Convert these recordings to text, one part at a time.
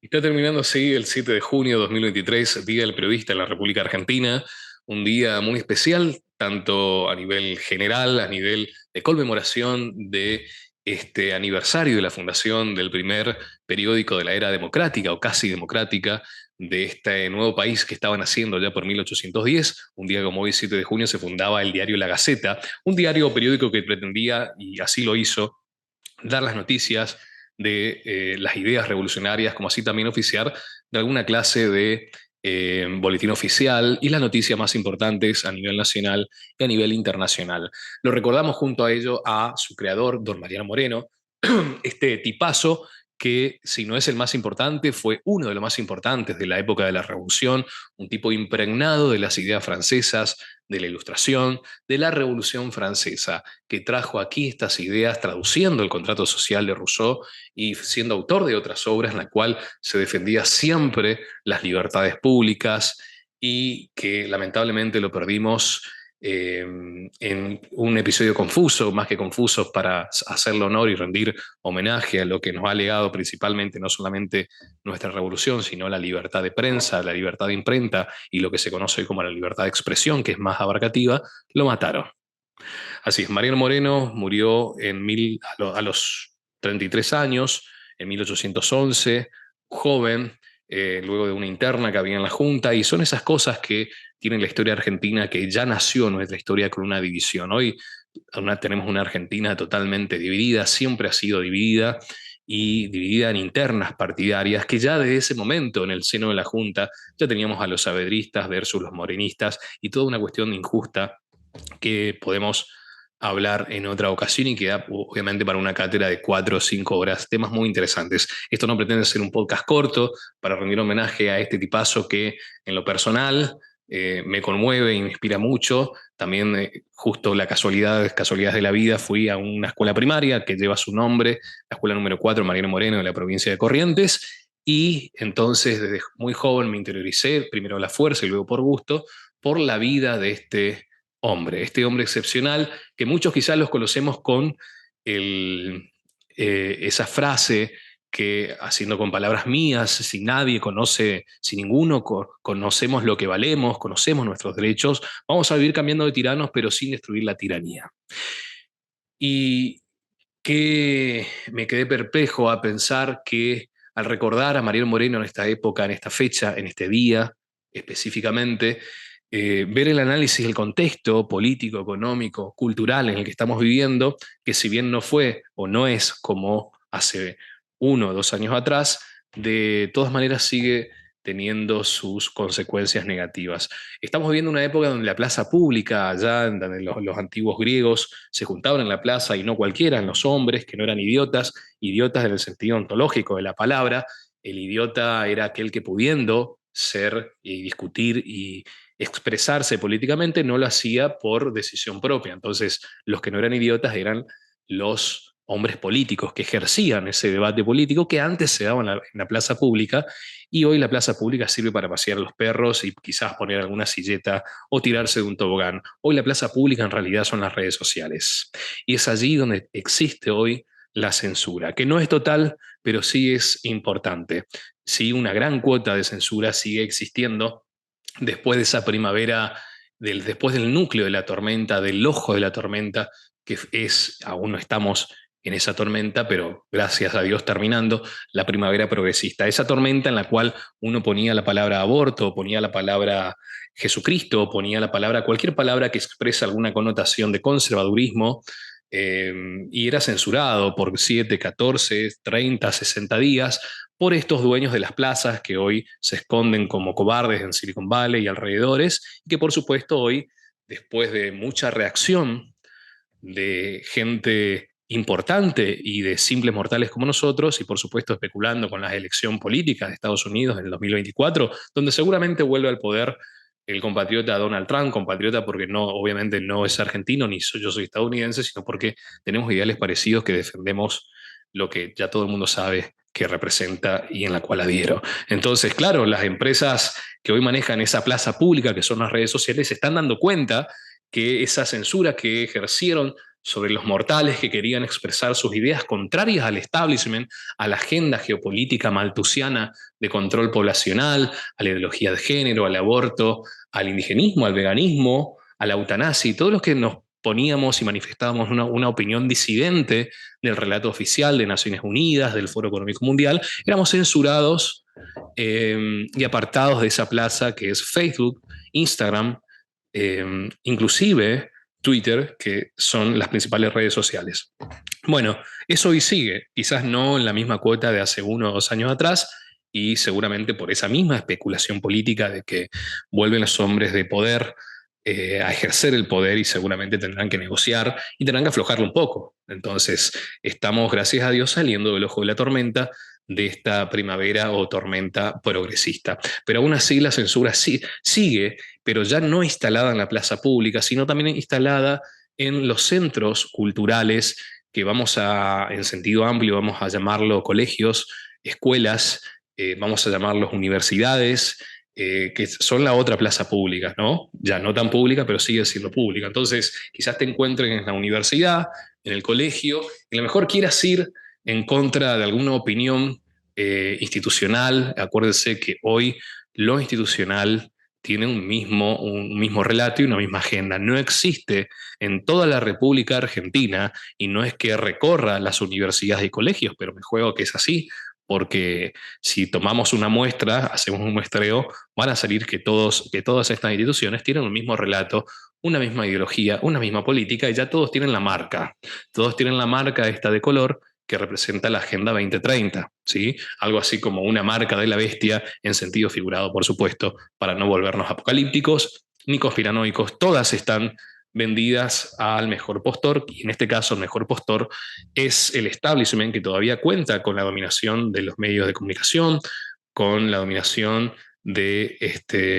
Está terminando así el 7 de junio de 2023, Día del Periodista en la República Argentina, un día muy especial, tanto a nivel general, a nivel de conmemoración de este aniversario de la fundación del primer periódico de la era democrática o casi democrática de este nuevo país que estaban haciendo ya por 1810. Un día como hoy, 7 de junio, se fundaba el diario La Gaceta, un diario o periódico que pretendía, y así lo hizo, dar las noticias de las ideas revolucionarias, como así también oficiar de alguna clase de boletín oficial y las noticias más importantes a nivel nacional y a nivel internacional. Lo recordamos junto a ello a su creador, don Mariano Moreno, este tipazo que, si no es el más importante, fue uno de los más importantes de la época de la Revolución, un tipo impregnado de las ideas francesas, de la Ilustración, de la Revolución Francesa, que trajo aquí estas ideas traduciendo el contrato social de Rousseau y siendo autor de otras obras en la cual se defendía siempre las libertades públicas y que lamentablemente lo perdimos en un episodio confuso, más que confuso, para hacerle honor y rendir homenaje a lo que nos ha legado principalmente no solamente nuestra revolución, sino la libertad de prensa, la libertad de imprenta y lo que se conoce como la libertad de expresión, que es más abarcativa, lo mataron. Así es, Mariano Moreno murió a los 33 años, en 1811, joven, luego de una interna que había en la Junta, y son esas cosas que tiene la historia argentina, que ya nació nuestra historia con una división. Hoy tenemos una Argentina totalmente dividida, siempre ha sido dividida, y dividida en internas partidarias, que ya desde ese momento en el seno de la Junta ya teníamos a los saavedristas versus los morenistas y toda una cuestión injusta que podemos hablar en otra ocasión y queda obviamente para una cátedra de 4 o 5 horas, temas muy interesantes. Esto no pretende ser un podcast corto para rendir homenaje a este tipazo que en lo personal me conmueve y me inspira mucho. También justo casualidades de la vida, fui a una escuela primaria que lleva su nombre, la escuela número 4 Mariano Moreno de la provincia de Corrientes, y entonces desde muy joven me interioricé, primero a la fuerza y luego por gusto, por la vida de este hombre excepcional, que muchos quizás los conocemos con esa frase que, haciendo con palabras mías, si nadie conoce, si ninguno conocemos lo que valemos, conocemos nuestros derechos, vamos a vivir cambiando de tiranos, pero sin destruir la tiranía. Y que me quedé perplejo a pensar que al recordar a Mariano Moreno en esta época, en esta fecha, en este día específicamente, ver el análisis del contexto político, económico, cultural en el que estamos viviendo, que si bien no fue o no es como hace 1 o 2 años atrás, de todas maneras sigue teniendo sus consecuencias negativas. Estamos viviendo una época donde la plaza pública, allá en donde los antiguos griegos se juntaban en la plaza y no cualquiera, en los hombres que no eran idiotas, idiotas en el sentido ontológico de la palabra. El idiota era aquel que, pudiendo ser y discutir y expresarse políticamente, no lo hacía por decisión propia. Entonces, los que no eran idiotas eran los hombres políticos que ejercían ese debate político que antes se daba en la plaza pública, y hoy la plaza pública sirve para pasear a los perros y quizás poner alguna silleta o tirarse de un tobogán. Hoy la plaza pública en realidad son las redes sociales. Y es allí donde existe hoy la censura, que no es total, pero sí es importante. Sí, una gran cuota de censura sigue existiendo después de esa primavera, después del núcleo de la tormenta, del ojo de la tormenta, que aún no estamos en esa tormenta, pero gracias a Dios terminando, la primavera progresista. Esa tormenta en la cual uno ponía la palabra aborto, ponía la palabra Jesucristo, ponía la palabra, cualquier palabra que expresa alguna connotación de conservadurismo, eh, y era censurado por 7, 14, 30, 60 días por estos dueños de las plazas que hoy se esconden como cobardes en Silicon Valley y alrededores, y que por supuesto hoy, después de mucha reacción de gente importante y de simples mortales como nosotros, y por supuesto especulando con la elección política de Estados Unidos en el 2024, donde seguramente vuelve al poder el compatriota Donald Trump, compatriota porque no, obviamente no es argentino, ni yo soy estadounidense, sino porque tenemos ideales parecidos que defendemos lo que ya todo el mundo sabe que representa y en la cual adhiero. Entonces, claro, las empresas que hoy manejan esa plaza pública, que son las redes sociales, se están dando cuenta que esa censura que ejercieron sobre los mortales que querían expresar sus ideas contrarias al establishment, a la agenda geopolítica malthusiana de control poblacional, a la ideología de género, al aborto, al indigenismo, al veganismo, a la eutanasia, y todos los que nos poníamos y manifestábamos una opinión disidente del relato oficial de Naciones Unidas, del Foro Económico Mundial, éramos censurados y apartados de esa plaza que es Facebook, Instagram, inclusive Twitter, que son las principales redes sociales. Bueno, eso hoy sigue, quizás no en la misma cuota de hace 1 o 2 años atrás, y seguramente por esa misma especulación política de que vuelven los hombres de poder a ejercer el poder y seguramente tendrán que negociar y tendrán que aflojarlo un poco. Entonces, estamos, gracias a Dios, saliendo del ojo de la tormenta de esta primavera o tormenta progresista. Pero aún así la censura sigue, pero ya no instalada en la plaza pública, sino también instalada en los centros culturales que vamos a, en sentido amplio, vamos a llamarlo colegios, escuelas, vamos a llamarlos universidades, que son la otra plaza pública, ¿no? Ya no tan pública, pero sigue siendo pública. Entonces, quizás te encuentren en la universidad, en el colegio, y a lo mejor quieras ir en contra de alguna opinión institucional. Acuérdense que hoy lo institucional tiene un mismo relato y una misma agenda. No existe en toda la República Argentina, y no es que recorra las universidades y colegios, pero me juego que es así, porque si tomamos una muestra, hacemos un muestreo, van a salir que todas estas instituciones tienen un mismo relato, una misma ideología, una misma política, y ya todos tienen la marca esta de color que representa la Agenda 2030, ¿sí? Algo así como una marca de la bestia, en sentido figurado, por supuesto, para no volvernos apocalípticos ni conspiranoicos. Todas están vendidas al mejor postor, y en este caso el mejor postor es el establishment, que todavía cuenta con la dominación de los medios de comunicación, con la dominación de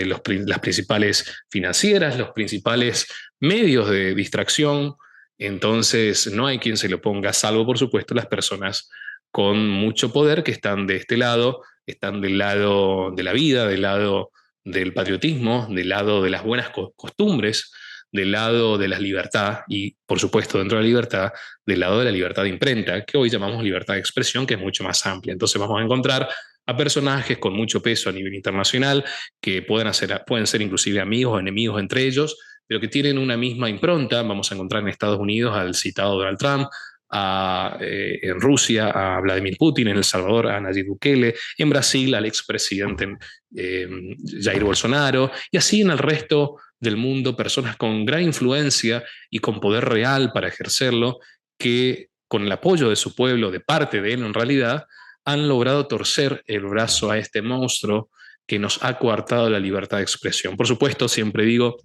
las principales financieras, los principales medios de distracción. Entonces no hay quien se lo ponga, salvo por supuesto las personas con mucho poder que están de este lado, están del lado de la vida, del lado del patriotismo, del lado de las buenas costumbres, del lado de la libertad y, por supuesto, dentro de la libertad, del lado de la libertad de imprenta, que hoy llamamos libertad de expresión, que es mucho más amplia. Entonces vamos a encontrar a personajes con mucho peso a nivel internacional, que pueden ser inclusive amigos o enemigos entre ellos, pero que tienen una misma impronta. Vamos a encontrar en Estados Unidos al citado Donald Trump, en Rusia a Vladimir Putin, en El Salvador a Nayib Bukele, en Brasil al expresidente Jair Bolsonaro, y así en el resto del mundo, personas con gran influencia y con poder real para ejercerlo, que con el apoyo de su pueblo, de parte de él en realidad, han logrado torcer el brazo a este monstruo que nos ha coartado la libertad de expresión. Por supuesto, siempre digo,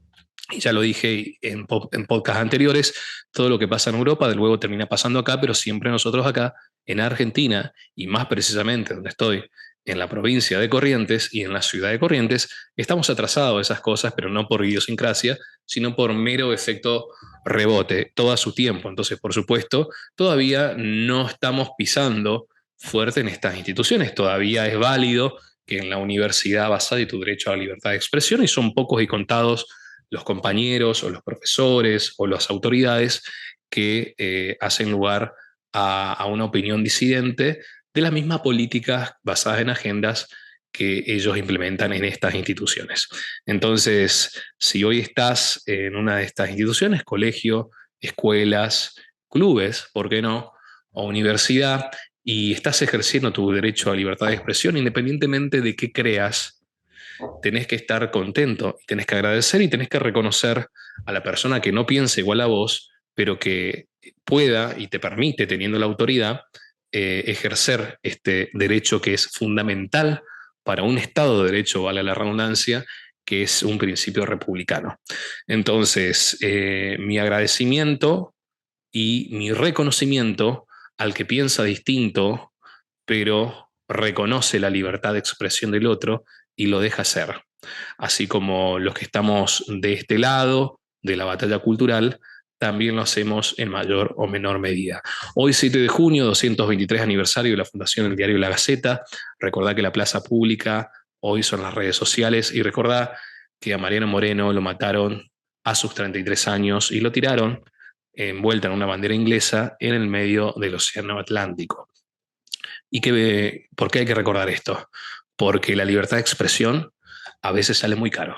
y ya lo dije en podcasts anteriores, todo lo que pasa en Europa de luego termina pasando acá, pero siempre nosotros acá, en Argentina, y más precisamente donde estoy, en la provincia de Corrientes y en la ciudad de Corrientes, estamos atrasados de esas cosas, pero no por idiosincrasia, sino por mero efecto rebote, todo a su tiempo. Entonces, por supuesto, todavía no estamos pisando fuerte en estas instituciones, todavía es válido que en la universidad basada y tu derecho a la libertad de expresión, y son pocos y contados los compañeros o los profesores o las autoridades que hacen lugar a una opinión disidente de las mismas políticas basadas en agendas que ellos implementan en estas instituciones. Entonces, si hoy estás en una de estas instituciones, colegio, escuelas, clubes, ¿por qué no? O universidad, y estás ejerciendo tu derecho a libertad de expresión, independientemente de qué creas, tenés que estar contento, tenés que agradecer y tenés que reconocer a la persona que no piensa igual a vos, pero que pueda y te permite, teniendo la autoridad, ejercer este derecho que es fundamental para un Estado de Derecho, vale la redundancia, que es un principio republicano. Entonces, mi agradecimiento y mi reconocimiento al que piensa distinto, pero reconoce la libertad de expresión del otro y lo deja ser. Así como los que estamos de este lado de la batalla cultural, también lo hacemos en mayor o menor medida. Hoy, 7 de junio, 223 aniversario de la fundación del diario La Gaceta. Recordá que la plaza pública hoy son las redes sociales, y recordá que a Mariano Moreno lo mataron a sus 33 años y lo tiraron envuelta en una bandera inglesa en el medio del Océano Atlántico. ¿Por qué hay que recordar esto? Porque la libertad de expresión a veces sale muy caro.